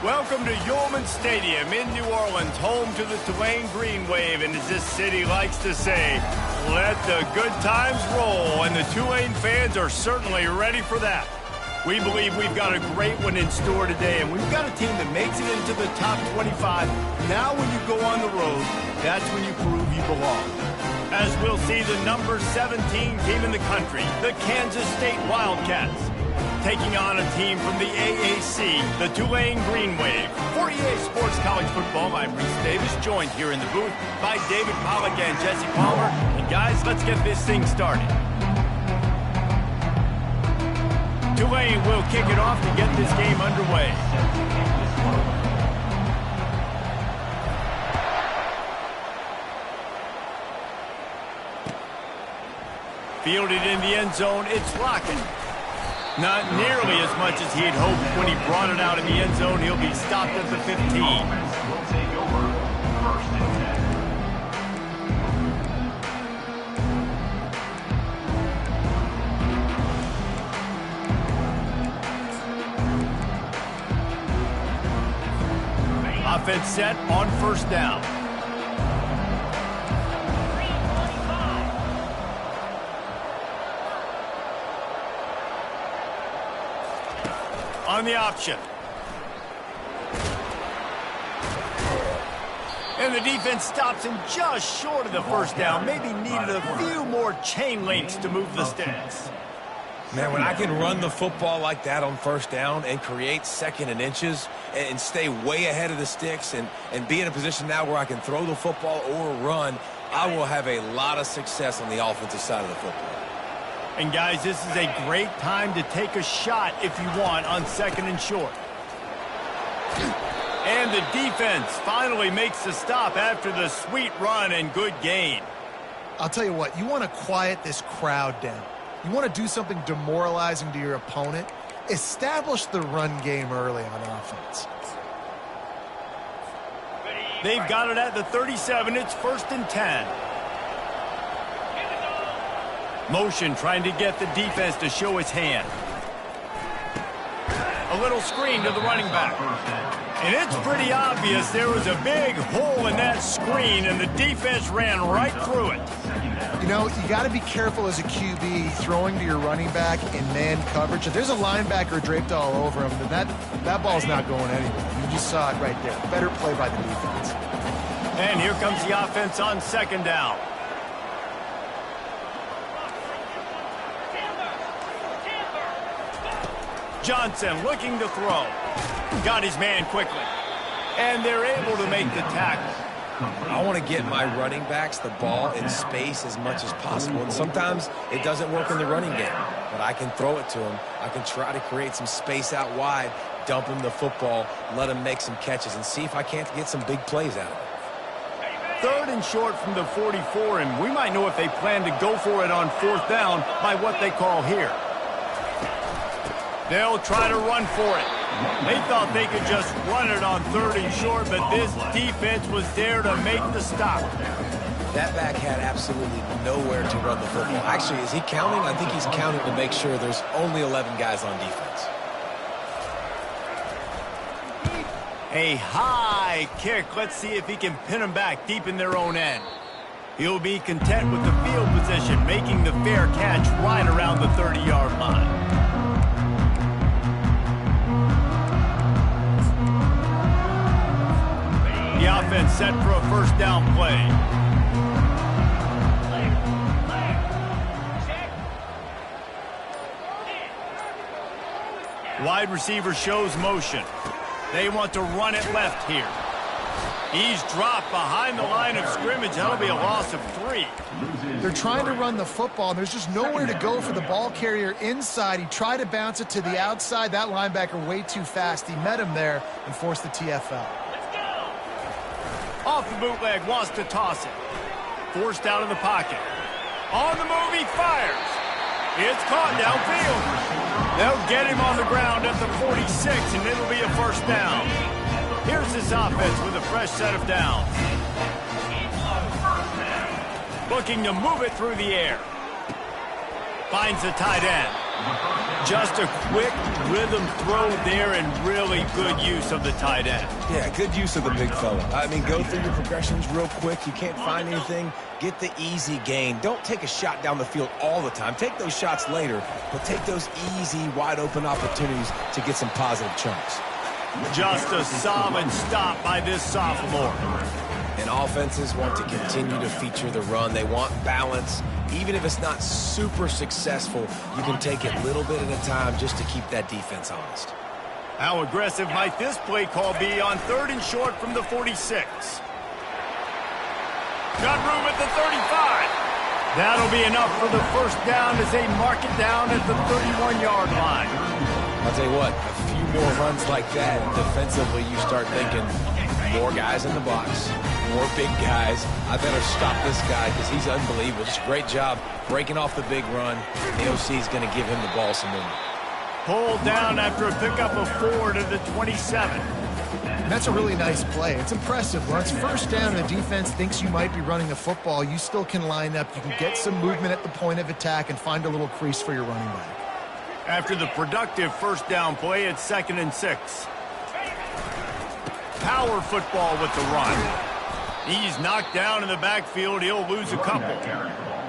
Welcome to Yulman Stadium in New Orleans, home to the Tulane Green Wave, and as this city likes to say, let the good times roll, and the Tulane fans are certainly ready for that. We believe we've got a great one in store today, and we've got a team that makes it into the top 25. Now when you go on the road, that's when you prove you belong. As we'll see the number 17 team in the country, the Kansas State Wildcats, taking on a team from the AAC, the Tulane Green Wave. For EA Sports College Football, I'm Reese Davis, joined here in the booth by David Pollack and Jesse Palmer. And guys, let's get this thing started. Tulane will kick it off to get this game underway. Fielded in the end zone, it's Lockett. Not nearly as much as he had hoped when he brought it out in the end zone. He'll be stopped at the 15. Will take over first and 10. Offense set on first down. On the option. And the defense stops him just short of the first down. Maybe needed a few more chain links to move the sticks. Man, when I can run the football like that on first down and create second and inches and stay way ahead of the sticks and be in a position now where I can throw the football or run, I will have a lot of success on the offensive side of the football. And guys, this is a great time to take a shot if you want on second and short. And the defense finally makes the stop after the sweet run and good gain. I'll tell you what, you want to quiet this crowd down. You want to do something demoralizing to your opponent. Establish the run game early on offense. They've got it at the 37. It's first and 10. Motion trying to get the defense to show his hand. A little screen to the running back. And it's pretty obvious there was a big hole in that screen, and the defense ran right through it. You know, you got to be careful as a QB throwing to your running back in man coverage. If there's a linebacker draped all over him, then that ball's not going anywhere. You just saw it right there. Better play by the defense. And here comes the offense on second down. Johnson looking to throw. Got his man quickly. And they're able to make the tackle. I want to get my running backs the ball in space as much as possible. And sometimes it doesn't work in the running game. But I can throw it to them. I can try to create some space out wide, dump him the football, let him make some catches, and see if I can't get some big plays out of it. Third and short from the 44, and we might know if they plan to go for it on fourth down by what they call here. They'll try to run for it. They thought they could just run it on third and short, but this defense was there to make the stop. That back had absolutely nowhere to run the football. Actually, is he counting? I think he's counting to make sure there's only 11 guys on defense. A high kick. Let's see if he can pin them back deep in their own end. He'll be content with the field position, making the fair catch right around the 30-yard line. The offense set for a first down play. Wide receiver shows motion. They want to run it left here. He's dropped behind the line of scrimmage. That'll be a loss of 3. They're trying to run the football, and there's just nowhere to go for the ball carrier inside. He tried to bounce it to the outside. That linebacker way too fast. He met him there and forced the TFL. Off the bootleg, wants to toss it. Forced out of the pocket. On the move, he fires. It's caught downfield. They'll get him on the ground at the 46, and it'll be a first down. Here's this offense with a fresh set of downs. Looking to move it through the air. Finds the tight end. Just a quick rhythm throw there and really good use of the tight end. Yeah, good use of the big fella. I mean, go through your progressions real quick. You can't find anything. Get the easy gain. Don't take a shot down the field all the time. Take those shots later, but take those easy, wide-open opportunities to get some positive chunks. Just a solid stop by this sophomore. And offenses want to continue to feature the run. They want balance. Even if it's not super successful, you can take it little bit at a time just to keep that defense honest. How aggressive might this play call be on 3rd and short from the 46? Got room at the 35. That'll be enough for the first down as they mark it down at the 31-yard line. I'll tell you what, a few more runs like that, defensively you start thinking more guys in the box, more big guys. I better stop this guy because he's unbelievable. Just a great job breaking off the big run. The OC is going to give him the ball some movement. Pulled down after a pickup of 4 to the 27. That's a really nice play. It's impressive. When it's first down and the defense thinks you might be running the football, you still can line up. You can get some movement at the point of attack and find a little crease for your running back. After the productive first down play, it's 2nd and 6. Power football with the run. He's knocked down in the backfield. He'll lose a couple.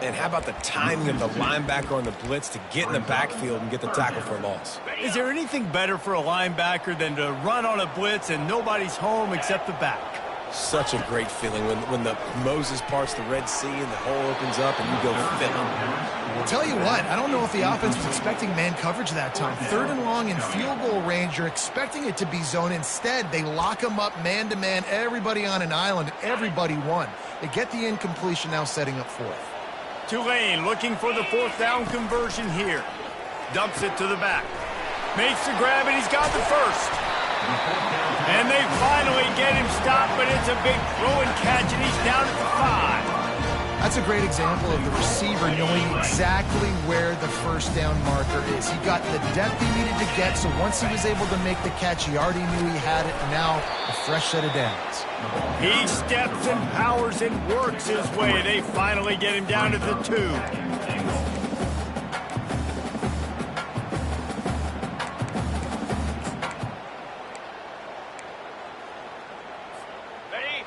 And how about the timing of the linebacker on the blitz to get in the backfield and get the tackle for a loss? Is there anything better for a linebacker than to run on a blitz and nobody's home except the back? Such a great feeling when the Moses parts the Red Sea and the hole opens up and you go fill him. I'll tell you what, I don't know if the offense was expecting man coverage that time. 3rd and long in field goal range, you're expecting it to be zone. Instead, they lock them up man-to-man, everybody on an island, everybody won. They get the incompletion, now setting up 4th. Tulane looking for the 4th down conversion here. Dumps it to the back. Makes the grab, and he's got the first. And they finally get him stopped, but it's a big throw and catch, and he's down at the 5. That's a great example of the receiver knowing exactly where the first down marker is. He got the depth he needed to get, so once he was able to make the catch, he already knew he had it, and now a fresh set of downs. He steps and powers and works his way. They finally get him down to the 2.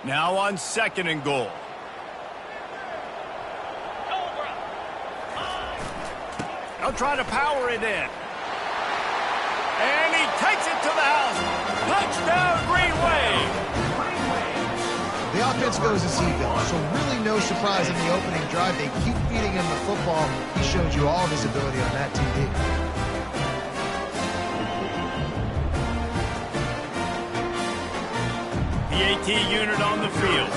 Now on 2nd and goal. They'll try to power it in. And he takes it to the house. Touchdown, Green Wave. The offense goes as he goes, so really no surprise in the opening drive. They keep feeding him the football. He showed you all of his ability on that TD. PAT unit on the field.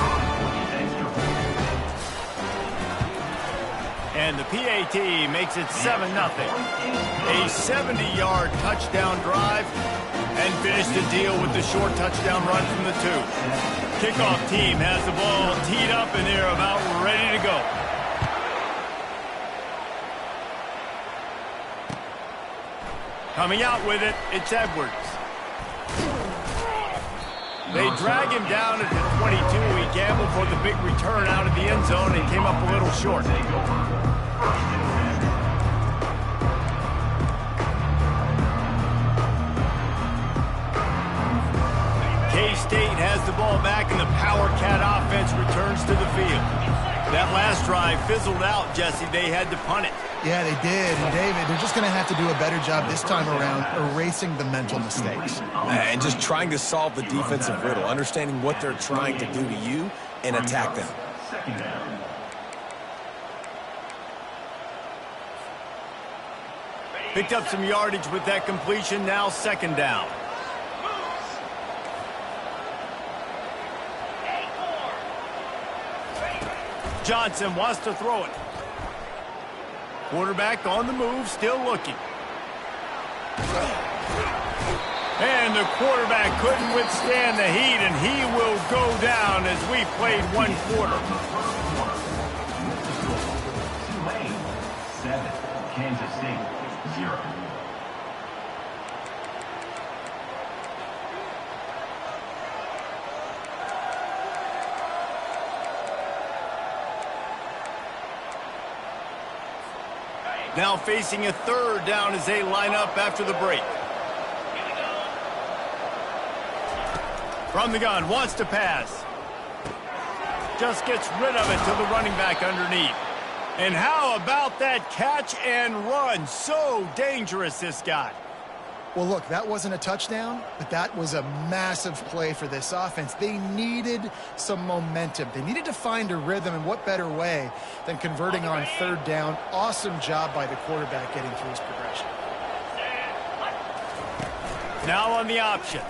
And the PAT makes it 7-0. A 70-yard touchdown drive and finished the deal with the short touchdown run from the 2. Kickoff team has the ball teed up and they're about ready to go. Coming out with it, it's Edwards. They drag him down at the 22. He gambled for the big return out of the end zone and came up a little short. K-State has the ball back and the Power Cat offense returns to the field. That last drive fizzled out, Jesse. They had to punt it. Yeah, they did. And David, they're just going to have to do a better job this time around erasing the mental mistakes. And just trying to solve the defensive riddle, understanding what they're trying to do to you and attack them. Picked up some yardage with that completion, now 2nd down. Johnson wants to throw it. Quarterback on the move, still looking. And the quarterback couldn't withstand the heat, and he will go down as we played 1 quarter. Tulane 7, Kansas State 0. Now facing a third down as they line up after the break. From the gun, wants to pass. Just gets rid of it to the running back underneath. And how about that catch and run? So dangerous, this guy. Well, look, that wasn't a touchdown, but that was a massive play for this offense. They needed some momentum. They needed to find a rhythm, and what better way than converting on third down. Awesome job by the quarterback getting through his progression. Now on the option.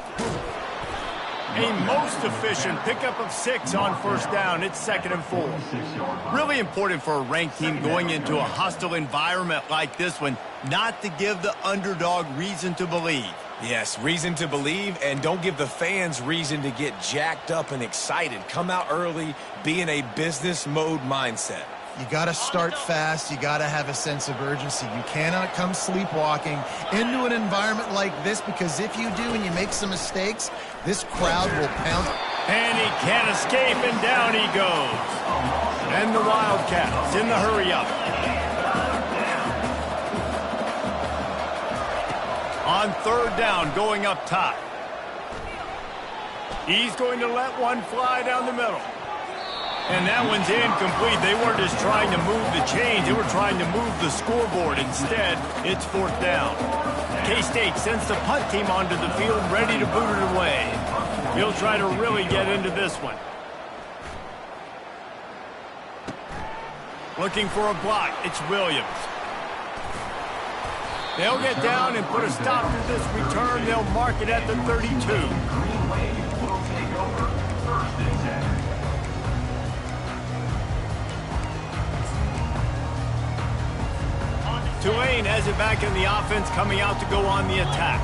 A most efficient pickup of 6 on first down. It's 2nd and 4. Really important for a ranked team going into a hostile environment like this one, not to give the underdog reason to believe. Yes, reason to believe, and don't give the fans reason to get jacked up and excited. Come out early, be in a business mode mindset. You got to start fast. You got to have a sense of urgency. You cannot come sleepwalking into an environment like this, because if you do and you make some mistakes, this crowd will pound. And he can't escape, and down he goes. And the Wildcats in the hurry-up. On third down, going up top. He's going to let one fly down the middle. And that one's incomplete. They weren't just trying to move the chains. They were trying to move the scoreboard. Instead, it's 4th down. K-State sends the punt team onto the field, ready to boot it away. He'll try to really get into this one. Looking for a block. It's Williams. They'll get down and put a stop to this return. They'll mark it at the 32. Tulane has it back in the offense, coming out to go on the attack.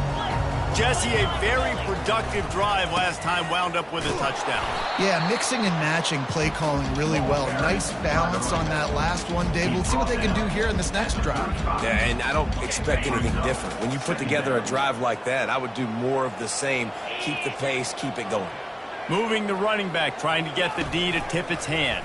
Jesse, a very productive drive last time, wound up with a touchdown. Yeah, mixing and matching play calling really well. Nice balance on that last one, Dave. We'll see what they can do here in this next drive. Yeah, and I don't expect anything different. When you put together a drive like that, I would do more of the same. Keep the pace, keep it going. Moving the running back, trying to get the D to tip its hand.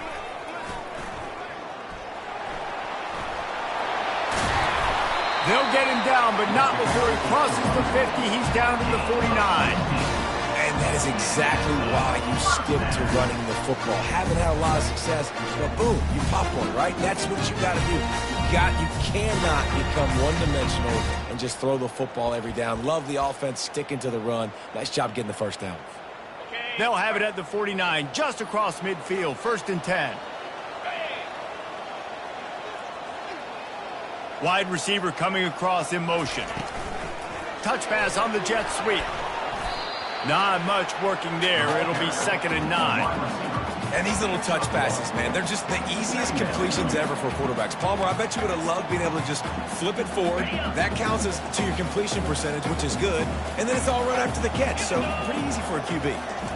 They'll get him down, but not before he crosses the 50. He's down to the 49. And that is exactly why you stick to running the football. Haven't had a lot of success, but boom, you pop one, right? That's what you got to do. You cannot become one-dimensional and just throw the football every down. Love the offense, sticking to the run. Nice job getting the first down. They'll have it at the 49, just across midfield, 1st and 10. Wide receiver coming across in motion. Touch pass on the jet sweep. Not much working there. It'll be 2nd and 9. And these little touch passes, man, they're just the easiest completions ever for quarterbacks. Palmer, I bet you would have loved being able to just flip it forward. That counts as to your completion percentage, which is good. And then it's all right after the catch, so pretty easy for a QB.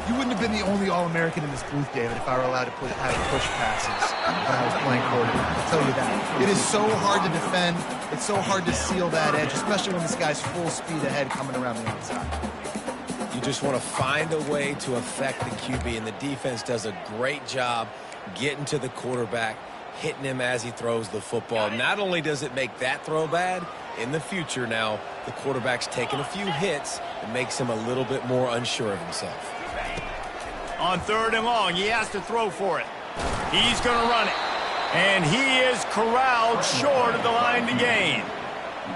You wouldn't have been the only All-American in this booth, David, if I were allowed to have push passes when I was playing quarterback. I'll tell you that. It is so hard to defend. It's so hard to seal that edge, especially when this guy's full speed ahead coming around the outside. You just want to find a way to affect the QB, and the defense does a great job getting to the quarterback, hitting him as he throws the football. Not only does it make that throw bad, in the future now, the quarterback's taking a few hits. It makes him a little bit more unsure of himself. On 3rd and long, he has to throw for it. He's going to run it. And he is corralled short of the line to gain.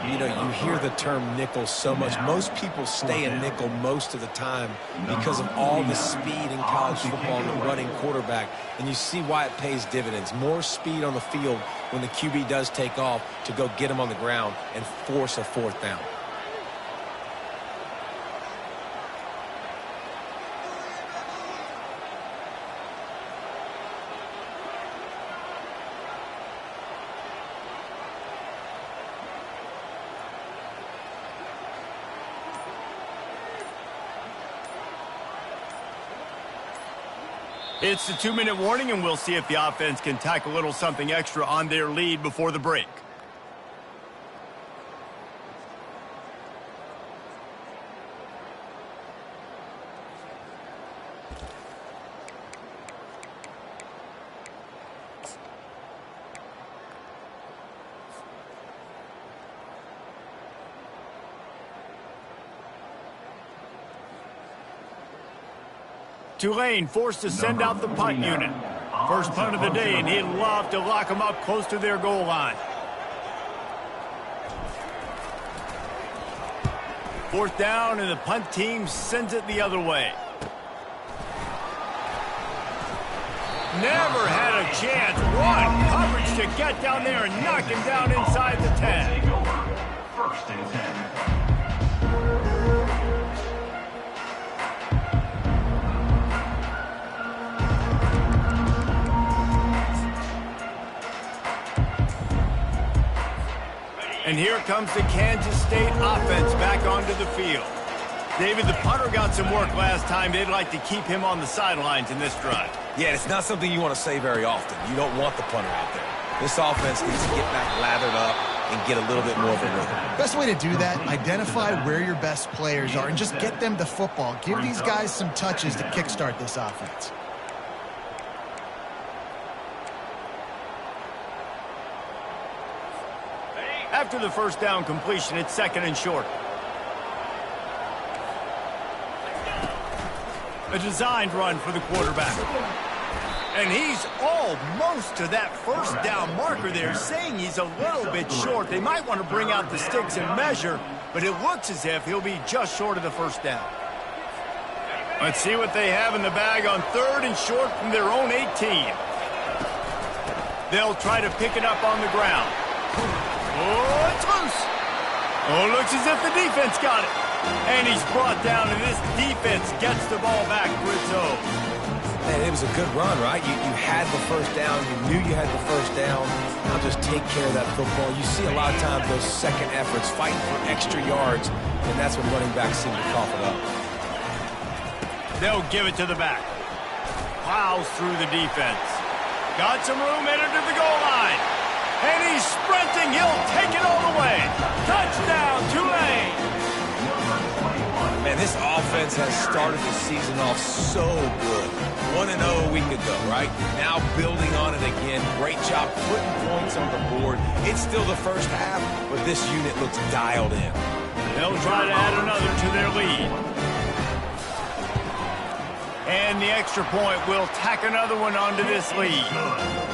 You know, you hear the term nickel so much. Most people stay in nickel most of the time because of all the speed in college football and the running quarterback. And you see why it pays dividends. More speed on the field when the QB does take off to go get him on the ground and force a 4th down. It's the 2-minute warning, and we'll see if the offense can tack a little something extra on their lead before the break. Tulane forced to send out the punt unit. First punt of the day, and he'd love to lock them up close to their goal line. Fourth down, and the punt team sends it the other way. Never had a chance. One coverage to get down there and knock him down inside the 10. First and 10. And here comes the Kansas State offense back onto the field. David, the punter got some work last time. They'd like to keep him on the sidelines in this drive. Yeah, it's not something you want to say very often. You don't want the punter out there. This offense needs to get back lathered up and get a little bit more of a rhythm. Best way to do that, identify where your best players are and just get them the football. Give these guys some touches to kickstart this offense. After the first down completion, it's second and short. A designed run for the quarterback. And he's almost to that first down marker there, saying he's a little bit short. They might want to bring out the sticks and measure, but it looks as if he'll be just short of the first down. Let's see what they have in the bag on third and short from their own 18. They'll try to pick it up on the ground. Oh, it's loose. Oh, looks as if the defense got it. And he's brought down, and this defense gets the ball back for its own. Man, it was a good run, right? You had the first down. You knew you had the first down. Now just take care of that football. You see a lot of times those second efforts fighting for extra yards, and that's when running backs seem to cough it up. They'll give it to the back. Plows through the defense. Got some room headed to the goal line. And he's sprinting. He'll take it all the way. Touchdown, Tulane. Man, this offense has started the season off so good. 1-0 a week ago, right? Now building on it again. Great job putting points on the board. It's still the first half, but this unit looks dialed in. They'll try to add another to their lead. And the extra point will tack another one onto this lead.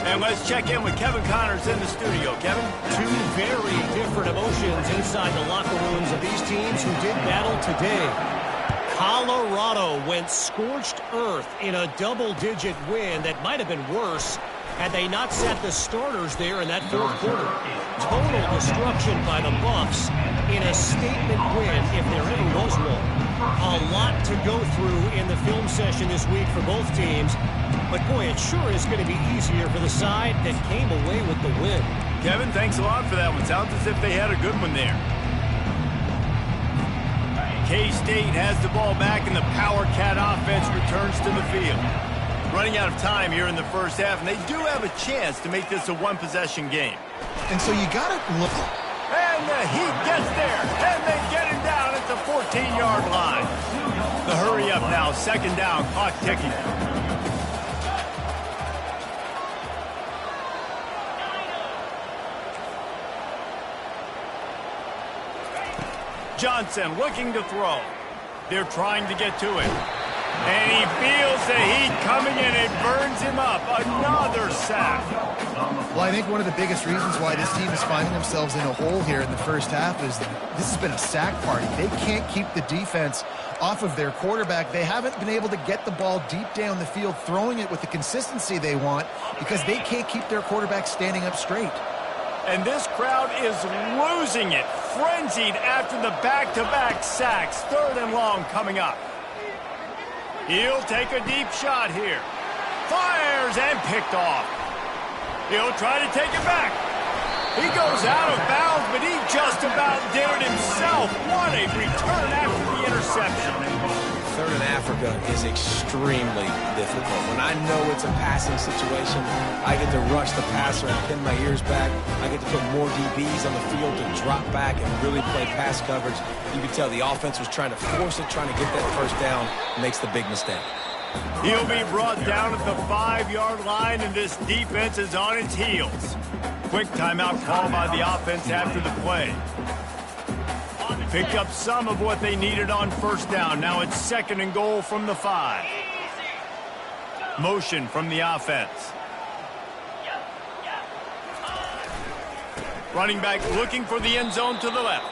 And let's check in with Kevin Connors in the studio. Kevin? Two very different emotions inside the locker rooms of these teams who did battle today. Colorado went scorched earth in a double-digit win that might have been worse had they not sat the starters there in that fourth quarter. Total destruction by the Buffs in a statement win, if there ever was one. A lot to go through in the film session this week for both teams. But, boy, it sure is going to be easier for the side that came away with the win. Kevin, thanks a lot for that one. Sounds as if they had a good one there. K-State has the ball back, and the Power Cat offense returns to the field. Running out of time here in the first half, and they do have a chance to make this a one-possession game. And so you got to look. And the Heat gets there, and they get him down at the 14-yard line. The hurry up now, second down, clock ticking. Johnson looking to throw. They're trying to get to it. And he feels the heat coming in. It burns him up. Another sack. Well, I think one of the biggest reasons why this team is finding themselves in a hole here in the first half is that this has been a sack party. They can't keep the defense off of their quarterback. They haven't been able to get the ball deep down the field, throwing it with the consistency they want because they can't keep their quarterback standing up straight. And this crowd is losing it, frenzied after the back-to-back sacks. Third and long coming up. He'll take a deep shot here. Fires and picked off. He'll try to take it back. He goes out of bounds, but he just about did it himself. What a return after the interception. Third in Africa is extremely difficult. When I know it's a passing situation, I get to rush the passer and pin my ears back. I get to put more DBs on the field to drop back and really play pass coverage. You can tell the offense was trying to force it, trying to get that first down, makes the big mistake. He'll be brought down at the 5-yard line, and this defense is on its heels. Quick timeout call by the offense after the play. Picked up some of what they needed on first down. Now it's second and goal from the 5. Motion from the offense. Running back looking for the end zone to the left.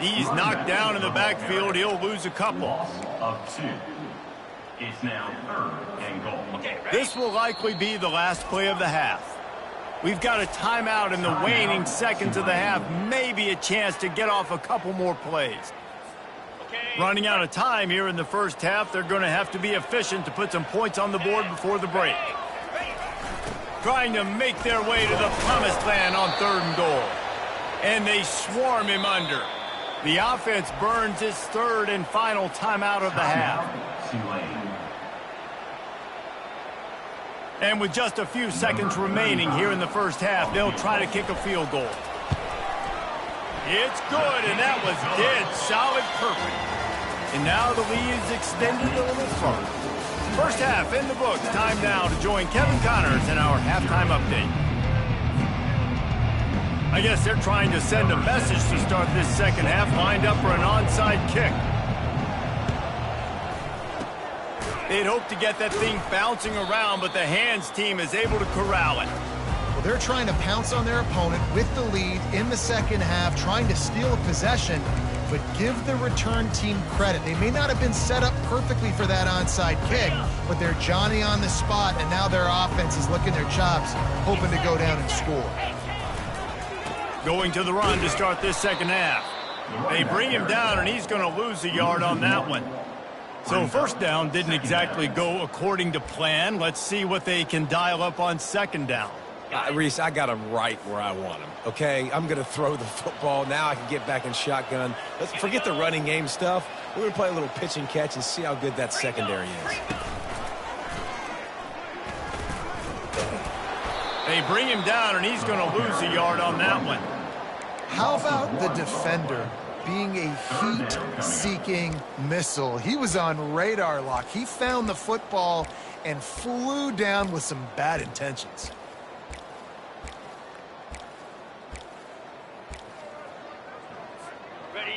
He's knocked down in the backfield. He'll lose a couple. Loss of 2. It's now 3rd and goal. This will likely be the last play of the half. We've got a timeout in the waning seconds of the half. Maybe a chance to get off a couple more plays. Running out of time here in the first half. They're going to have to be efficient to put some points on the board before the break. Trying to make their way to the promised land on 3rd and goal. And they swarm him under. The offense burns its 3rd and final timeout of the half. And with just a few seconds remaining here in the first half, they'll try to kick a field goal. It's good, and that was dead solid perfect. And now the lead is extended a little further. First half in the books. Time now to join Kevin Connors in our halftime update. I guess they're trying to send a message to start this second half, lined up for an onside kick. They'd hope to get that thing bouncing around, but the hands team is able to corral it. Well, they're trying to pounce on their opponent with the lead in the second half, trying to steal a possession, but give the return team credit. They may not have been set up perfectly for that onside kick, but they're Johnny on the spot, and now their offense is licking their chops, hoping to go down and score. Going to the run to start this second half. They bring him down, and he's going to lose a yard on that one. So first down didn't exactly go according to plan. Let's see what they can dial up on second down. Reese, I got him right where I want him, okay? I'm going to throw the football. Now I can get back in shotgun. Let's forget the running game stuff. We're going to play a little pitch and catch and see how good that secondary is. They bring him down, and he's going to lose a yard on that one. How about the defender being a heat-seeking missile? He was on radar lock. He found the football and flew down with some bad intentions.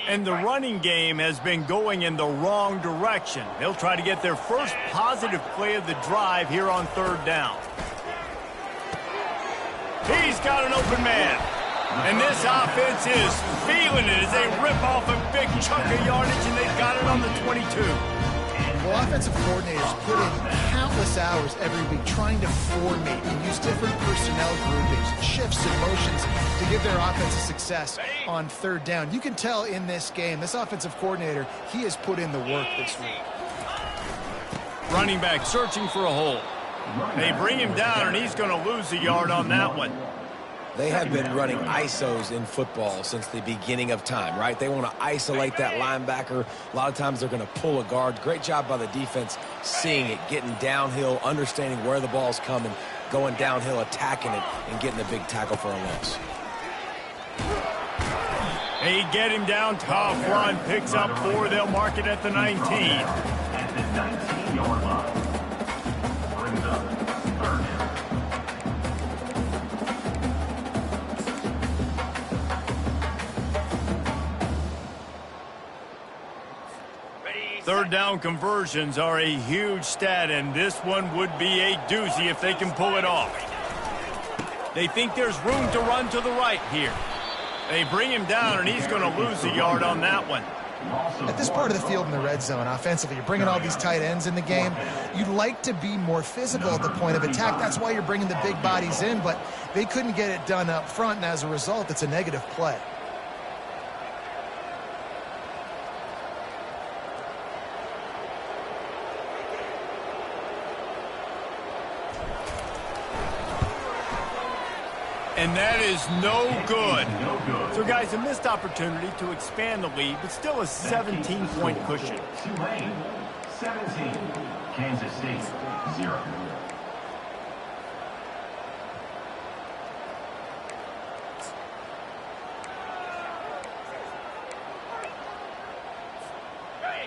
And the running game has been going in the wrong direction. They'll try to get their first positive play of the drive here on 3rd down. He's got an open man. And this offense is feeling it as they rip off a big chunk of yardage, and they've got it on the 22. Well, offensive coordinators put in countless hours every week trying to formate and use different personnel groupings and shifts and motions to give their offense a success on 3rd down. You can tell in this game, this offensive coordinator, he has put in the work this week. Running back searching for a hole. They bring him down, and he's going to lose a yard on that one. They have been running ISOs in football since the beginning of time, right? They want to isolate that linebacker. A lot of times they're going to pull a guard. Great job by the defense seeing it, getting downhill, understanding where the ball's coming, going downhill, attacking it, and getting a big tackle for a loss. They get him down. Tough run. Picks up 4. They'll mark it at the 19. At the 19-yard line. Brings up 3rd down. Third down conversions are a huge stat, and this one would be a doozy if they can pull it off. They think there's room to run to the right here. They bring him down, and he's going to lose a yard on that one. At this part of the field in the red zone, offensively, you're bringing all these tight ends in the game. You'd like to be more physical at the point of attack. That's why you're bringing the big bodies in, but they couldn't get it done up front, and as a result, it's a negative play. And that is no good. So, guys, a missed opportunity to expand the lead, but still a 17-point cushion. Tulane, 17. Kansas State, 0.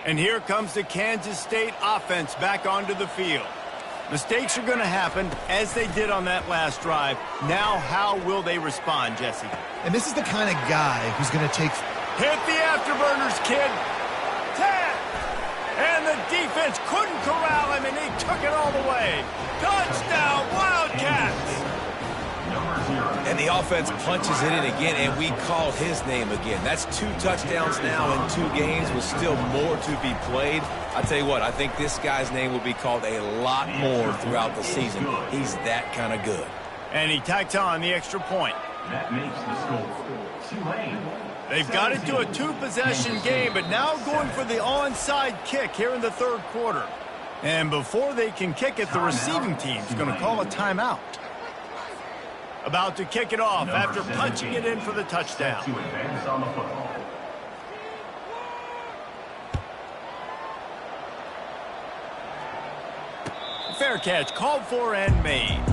And here comes the Kansas State offense back onto the field. Mistakes are going to happen, as they did on that last drive. Now, how will they respond, Jesse? And this is the kind of guy who's going to take... Hit the afterburners, kid. 10. And the defense couldn't corral him, and he took it all the way. Touchdown, Wildcats! And the offense punches it in again, and we called his name again. That's 2 touchdowns now in 2 games with still more to be played. I tell you what, I think this guy's name will be called a lot more throughout the season. He's that kind of good. And he tacks on the extra point. That makes the score Tulane. They've got it to a 2-possession game, but now going for the onside kick here in the 3rd quarter. And before they can kick it, the receiving team's going to call a timeout. About to kick it off after punching it in for the touchdown. To advance on the football. Fair catch called for and made.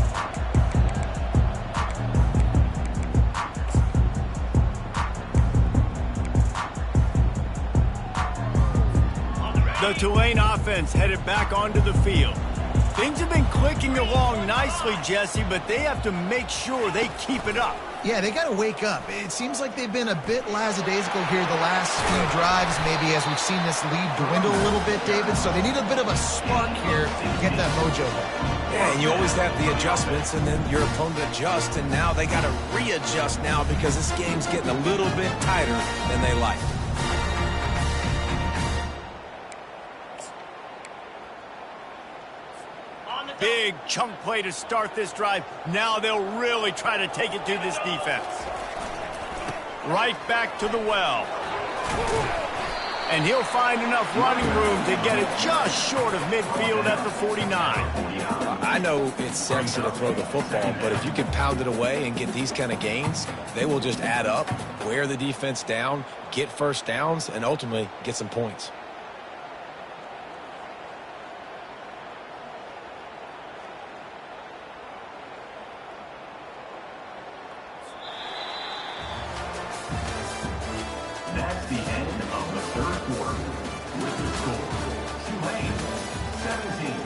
The Tulane offense headed back onto the field. Things have been clicking along nicely, Jesse, but they have to make sure they keep it up. Yeah, they got to wake up. It seems like they've been a bit lackadaisical here the last few drives, maybe, as we've seen this lead dwindle a little bit, David. So they need a bit of a spark here to get that mojo back. Yeah, and you always have the adjustments, and then your opponent adjusts, and now they got to readjust now because this game's getting a little bit tighter than they like. Big chunk play to start this drive. Now they'll really try to take it to this defense. Right back to the well. And he'll find enough running room to get it just short of midfield at the 49. I know it's sexy to throw the football, but if you can pound it away and get these kind of gains, they will just add up, wear the defense down, get first downs, and ultimately get some points. That's the end of the 3rd quarter. With the score, Tulane 17,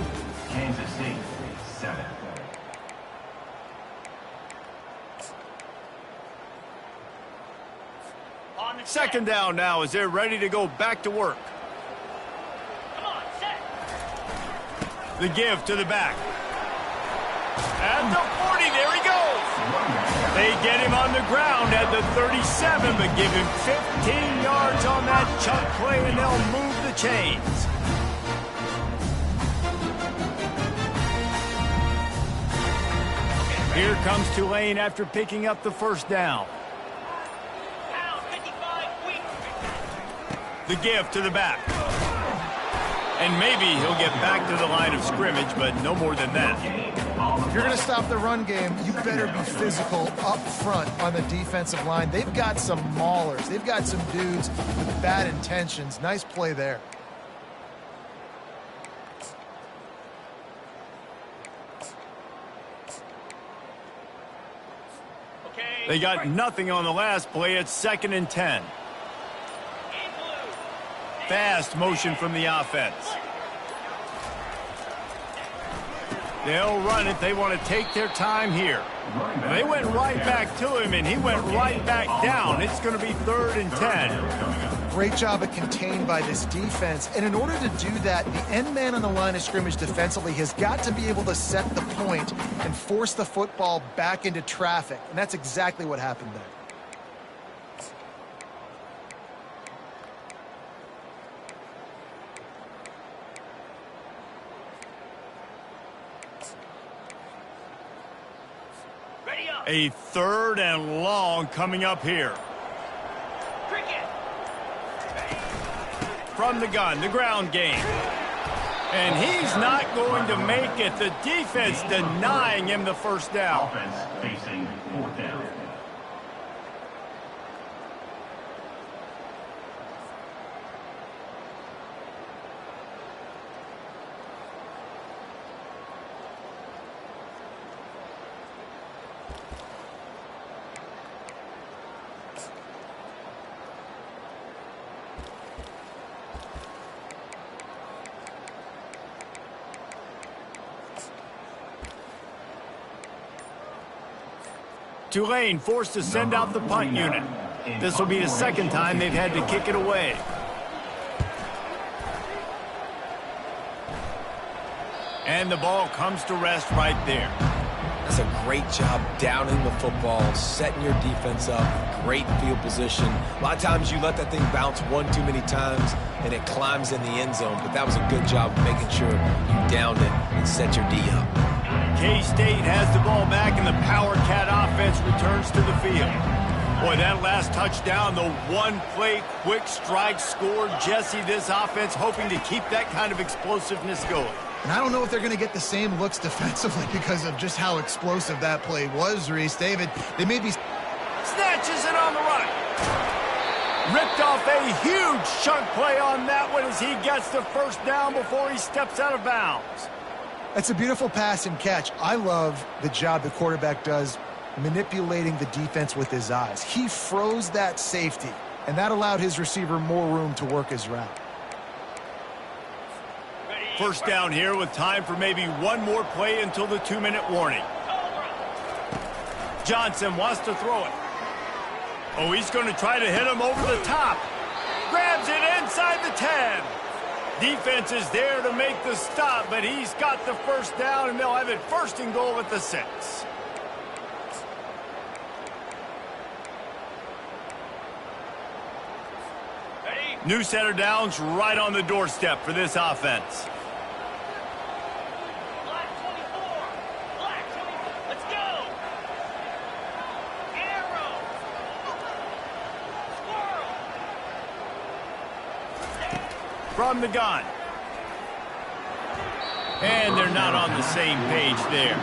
Kansas State 7. Second down now as they're ready to go back to work. The give to the back. At the 40, there he goes. They get him on the ground at the 37, but give him 15 yards on that chunk play, and they'll move the chains. Here comes Tulane after picking up the first down. The give to the back. And maybe he'll get back to the line of scrimmage, but no more than that. If you're going to stop the run game, you better be physical up front on the defensive line. They've got some maulers. They've got some dudes with bad intentions. Nice play there. They got nothing on the last play. It's 2nd and 10. Fast motion from the offense. They'll run it. They want to take their time here. They went right back to him, and he went right back down. It's going to be 3rd and 10. Great job of contained by this defense. And in order to do that, the end man on the line of scrimmage defensively has got to be able to set the point and force the football back into traffic. And that's exactly what happened there. A 3rd and long coming up here. From the gun, the ground game. And he's not going to make it. The defense denying him the first down. Offense facing 4th down. Tulane forced to send out the punt unit. This will be the 2nd time they've had to kick it away. And the ball comes to rest right there. That's a great job downing the football, setting your defense up, great field position. A lot of times you let that thing bounce one too many times and it climbs in the end zone, but that was a good job of making sure you downed it and set your D up. K-State has the ball back and the Power Cat offense returns to the field. Boy, that last touchdown, the one-play quick strike scored. Jesse, this offense hoping to keep that kind of explosiveness going. And I don't know if they're going to get the same looks defensively because of just how explosive that play was, Reese. David, they may be... Snatches it on the run. Ripped off a huge chunk play on that one as he gets the first down before he steps out of bounds. That's a beautiful pass and catch. I love the job the quarterback does manipulating the defense with his eyes. He froze that safety, and that allowed his receiver more room to work his route. First down here with time for maybe one more play until the 2-minute warning. Johnson wants to throw it. Oh, he's going to try to hit him over the top. Grabs it inside the 10. Defense is there to make the stop, but he's got the first down, and they'll have it first and goal at the 6. New center downs right on the doorstep for this offense. Black 24. Black 24. Let's go. Arrow. Squirrel. From the gun. And they're not on the same page there.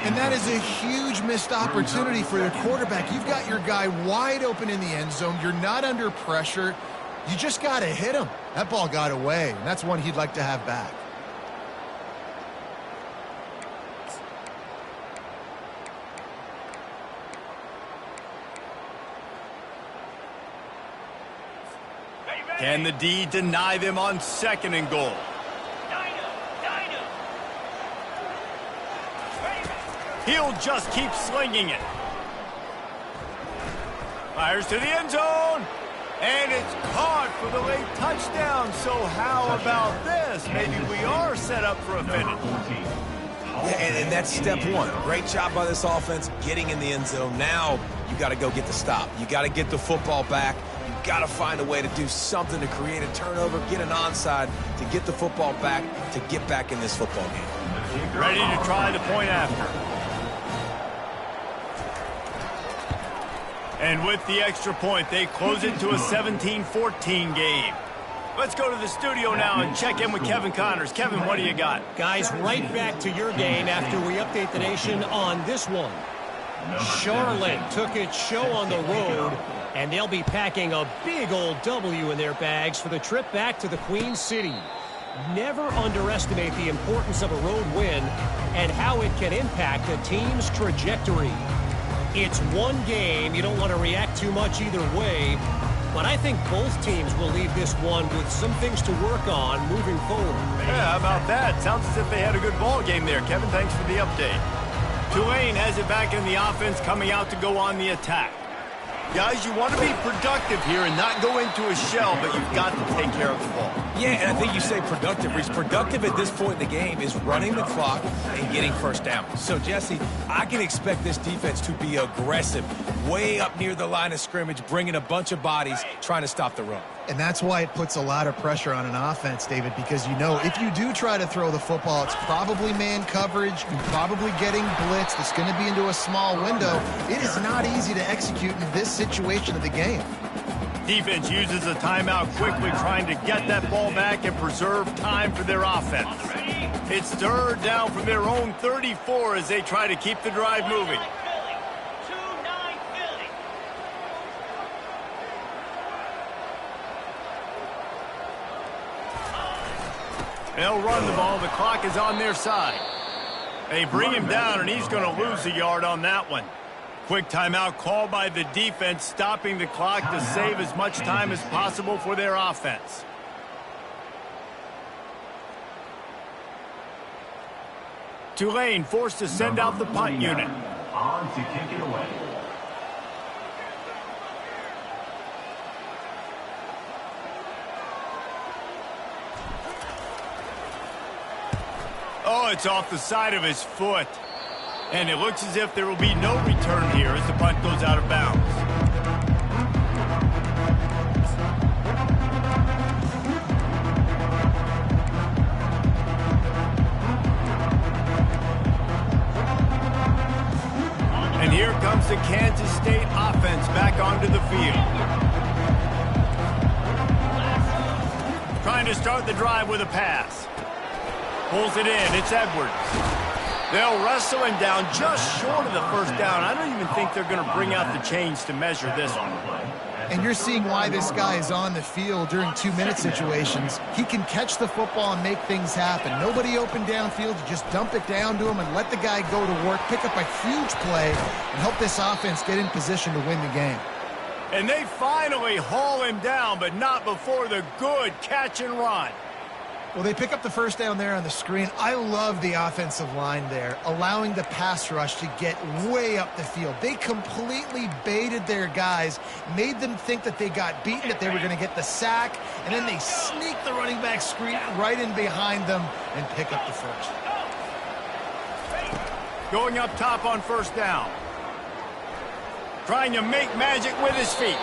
And that is a huge missed opportunity for your quarterback. You've got your guy wide open in the end zone. You're not under pressure. You just got to hit him. That ball got away, and that's one he'd like to have back. Can the D deny them on 2nd and goal? He'll just keep slinging it. Fires to the end zone. And it's caught for the late touchdown. So how about this? Maybe we are set up for a finish. Yeah, and that's step one. Great job by this offense getting in the end zone. Now you got to go get the stop. You got to get the football back. You got to find a way to do something to create a turnover, get an onside, to get the football back, to get back in this football game. Ready to try the point after. And with the extra point, they close it to a 17-14 game. Let's go to the studio now and check in with Kevin Connors. Kevin, what do you got? Guys, right back to your game after we update the nation on this one. Charlotte took its show on the road, and they'll be packing a big old W in their bags for the trip back to the Queen City. Never underestimate the importance of a road win and how it can impact a team's trajectory. It's one game. You don't want to react too much either way. But I think both teams will leave this one with some things to work on moving forward. Yeah, how about that? Sounds as if they had a good ball game there. Kevin, thanks for the update. Tulane has it back in the offense, coming out to go on the attack. Guys, you want to be productive here and not go into a shell, but you've got to take care of the ball. Yeah, and I think you say productive. Reese, productive at this point in the game is running the clock and getting first down. So, Jesse, I can expect this defense to be aggressive, way up near the line of scrimmage, bringing a bunch of bodies, trying to stop the run. And that's why it puts a lot of pressure on an offense, David, because you know if you do try to throw the football, it's probably man coverage, you're probably getting blitzed, it's going to be into a small window. It is not easy to execute in this situation of the game. Defense uses a timeout quickly, trying to get that ball back and preserve time for their offense. It's 3rd down from their own 34 as they try to keep the drive moving. They'll run the ball. The clock is on their side. They bring him down, and he's going to lose a yard on that one. Quick timeout called by the defense, stopping the clock to save as much time as possible for their offense. Tulane forced to send out the punt unit. On to kick it away. Oh, it's off the side of his foot. And it looks as if there will be no return here as the punt goes out of bounds. And here comes the Kansas State offense back onto the field. Trying to start the drive with a pass. Pulls it in. It's Edwards. They'll wrestle him down just short of the first down. I don't even think they're going to bring out the chains to measure this one. And you're seeing why this guy is on the field during 2-minute situations. He can catch the football and make things happen. Nobody open downfield. You just dump it down to him and let the guy go to work, pick up a huge play, and help this offense get in position to win the game. And they finally haul him down, but not before the good catch and run. Well, they pick up the first down there on the screen. I love the offensive line there, allowing the pass rush to get way up the field. They completely baited their guys, made them think that they got beaten, that they were going to get the sack, and then they sneak the running back screen right in behind them and pick up the first. Going up top on first down. Trying to make magic with his feet.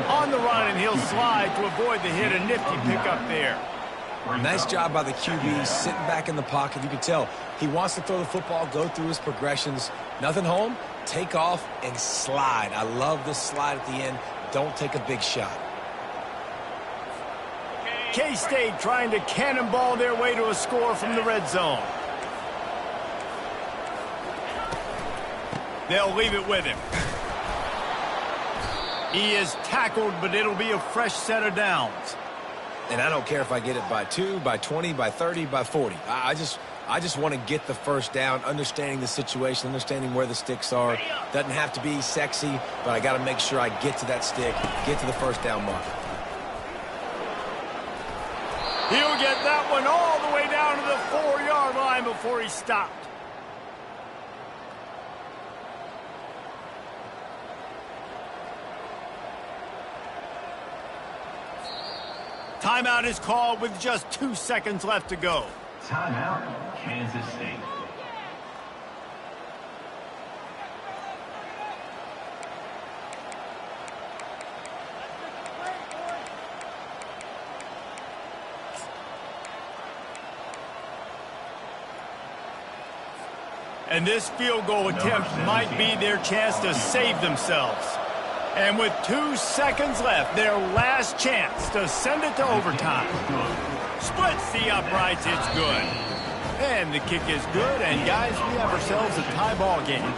On the run, and he'll slide to avoid the hit. A nifty pickup there. Nice job by the QB, sitting back in the pocket. You can tell he wants to throw the football, go through his progressions. Nothing home, take off, and slide. I love this slide at the end. Don't take a big shot. K-State trying to cannonball their way to a score from the red zone. They'll leave it with him. He is tackled, but it'll be a fresh set of downs. And I don't care if I get it by 2, by 20, by 30, by 40. I just want to get the first down, understanding the situation, understanding where the sticks are. Doesn't have to be sexy, but I got to make sure I get to that stick, get to the first down mark. He'll get that one all the way down to the 4-yard line before he stopped. Timeout is called with just 2 seconds left to go. Timeout, Kansas State. And this field goal attempt might be their chance to save themselves. And with 2 seconds left, their last chance to send it to overtime. Splits the uprights, it's good. And the kick is good, and guys, we have ourselves a tie ball game.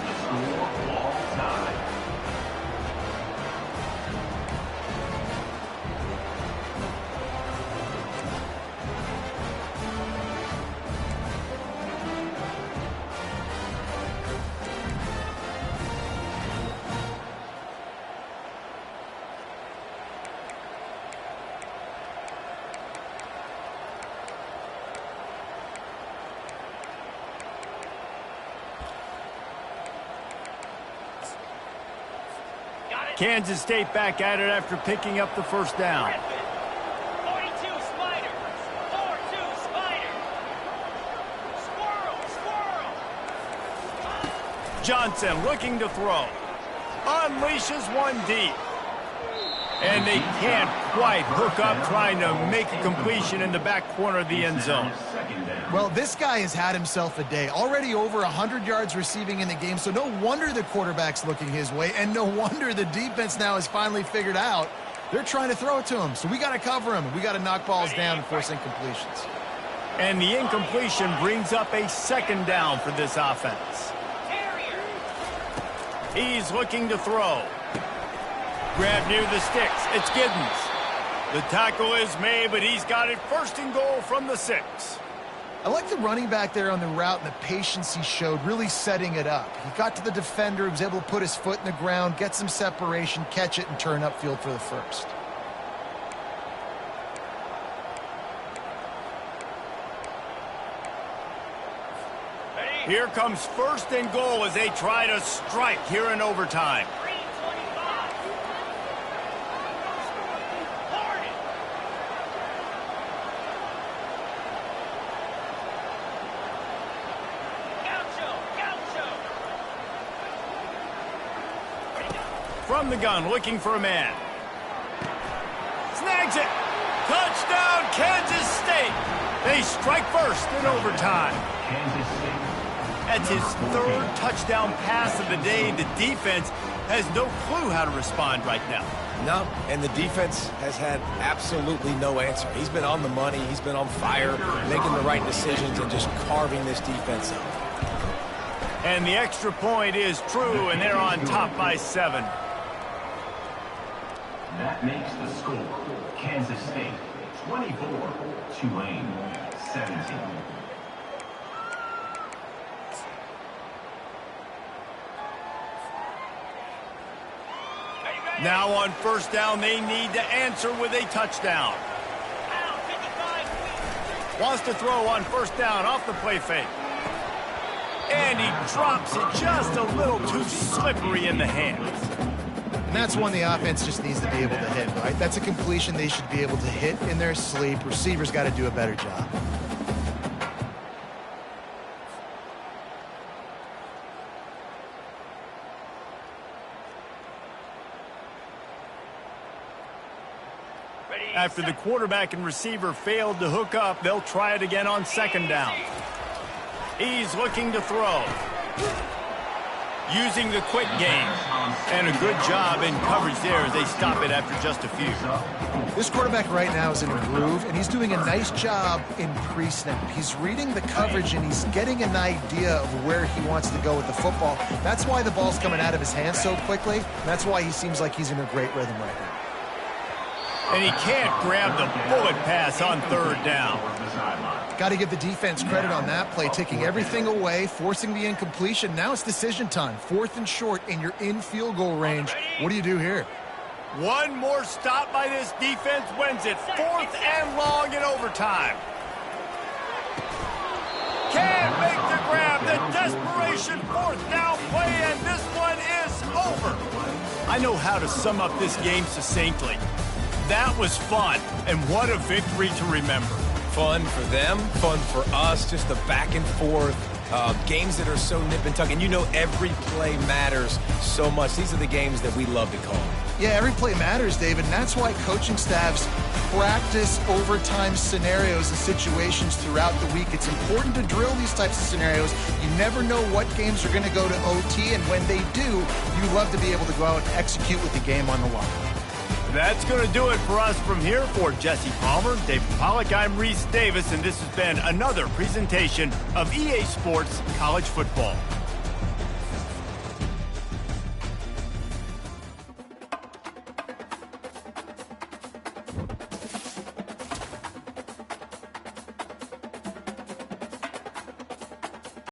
Kansas State back at it after picking up the first down. 42 Spider. 4-2 Spider. Squirrel. Johnson looking to throw. Unleashes one deep. And they can't quite hook up trying to make a completion in the back corner of the end zone. Well, this guy has had himself a day. Already over 100 yards receiving in the game, so no wonder the quarterback's looking his way, and no wonder the defense now has finally figured out they're trying to throw it to him. So we got to cover him. We got to knock balls down and force incompletions. And the incompletion brings up a second down for this offense. He's looking to throw. Grab near the sticks. It's Giddens. The tackle is made, but he's got it first and goal from the 6. I like the running back there on the route and the patience he showed, really setting it up. He got to the defender, he was able to put his foot in the ground, get some separation, catch it, and turn upfield for the first. Here comes first and goal as they try to strike here in overtime. from the gun, looking for a man. Snags it. Touchdown, Kansas State. They strike first in overtime. Kansas State. That's his third touchdown pass of the day. The defense has no clue how to respond right now. No, and the defense has had absolutely no answer. He's been on the money. He's been on fire, making the right decisions and just carving this defense up. And the extra point is true, and they're on top by 7. That makes the score Kansas State 24, Tulane 17. Now on first down, they need to answer with a touchdown. Wants to throw on first down off the play fake. And he drops it just a little too slippery in the hands. And that's one the offense just needs to be able to hit, right? That's a completion they should be able to hit in their sleep. Receivers got to do a better job. After the quarterback and receiver failed to hook up, they'll try it again on second down. He's looking to throw. Using the quick game. And a good job in coverage there as they stop it after just a few. This quarterback right now is in a groove, and he's doing a nice job in pre-snap. He's reading the coverage, and he's getting an idea of where he wants to go with the football. That's why the ball's coming out of his hands so quickly. That's why he seems like he's in a great rhythm right now. And he can't grab the bullet pass on third down. Got to give the defense credit on that play, taking everything away, forcing the incompletion. Now it's decision time. 4th and short, and you're in field goal range. What do you do here? One more stop by this defense wins it. 4th and long in overtime. Can't make the grab. The desperation 4th down play, and this one is over. I know how to sum up this game succinctly. That was fun, and what a victory to remember. Fun for them, fun for us, just the back and forth, games that are so nip and tuck. And you know every play matters so much. These are the games that we love to call. Yeah, every play matters, David, and that's why coaching staffs practice overtime scenarios and situations throughout the week. It's important to drill these types of scenarios. You never know what games are going to go to OT, and when they do, you love to be able to go out and execute with the game on the line. That's going to do it for us from here. For Jesse Palmer, David Pollack, I'm Reese Davis, and this has been another presentation of EA Sports College Football.